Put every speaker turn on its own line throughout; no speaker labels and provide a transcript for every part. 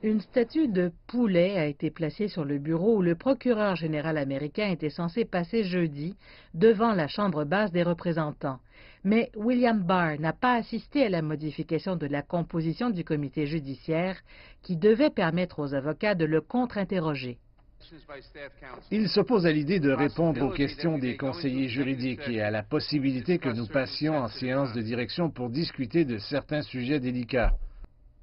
Une statue de poulet a été placée sur le bureau où le procureur général américain était censé passer jeudi devant la Chambre basse des représentants. Mais William Barr n'a pas assisté à la modification de la composition du comité judiciaire qui devait permettre aux avocats de le contre-interroger.
Il s'oppose à l'idée de répondre aux questions des conseillers juridiques et à la possibilité que nous passions en séance de direction pour discuter de certains sujets délicats.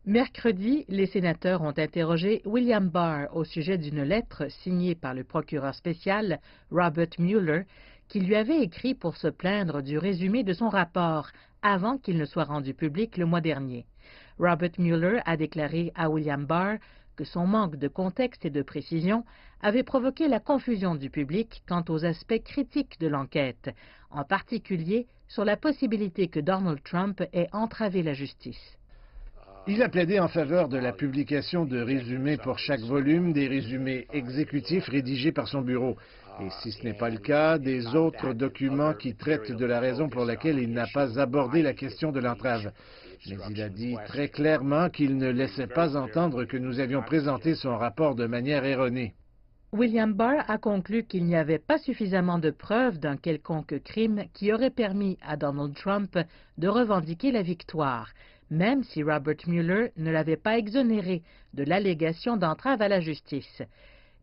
Mercredi, les sénateurs ont interrogé William Barr au sujet d'une lettre signée par le procureur spécial Robert Mueller qui lui avait écrit pour se plaindre du résumé de son rapport avant qu'il ne soit rendu public le mois dernier. Robert Mueller a déclaré à William Barr que son manque de contexte et de précision avait provoqué la confusion du public quant aux aspects critiques de l'enquête, en particulier sur la possibilité que Donald Trump ait entravé la justice.
Il a plaidé en faveur de la publication de résumés pour chaque volume, des résumés exécutifs rédigés par son bureau. Et si ce n'est pas le cas, des autres documents qui traitent de la raison pour laquelle il n'a pas abordé la question de l'entrave. Mais il a dit très clairement qu'il ne laissait pas entendre que nous avions présenté son rapport de manière erronée.
William Barr a conclu qu'il n'y avait pas suffisamment de preuves d'un quelconque crime qui aurait permis à Donald Trump de revendiquer la victoire, même si Robert Mueller ne l'avait pas exonéré de l'allégation d'entrave à la justice.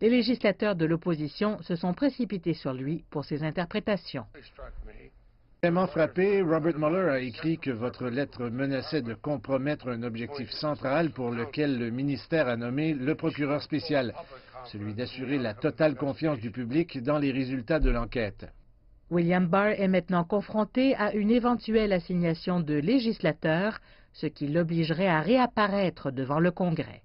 Les législateurs de l'opposition se sont précipités sur lui pour ses interprétations.
Vraiment frappé, Robert Mueller a écrit que votre lettre menaçait de compromettre un objectif central pour lequel le ministère a nommé le procureur spécial, celui d'assurer la totale confiance du public dans les résultats de l'enquête.
William Barr est maintenant confronté à une éventuelle assignation de législateur, ce qui l'obligerait à réapparaître devant le Congrès.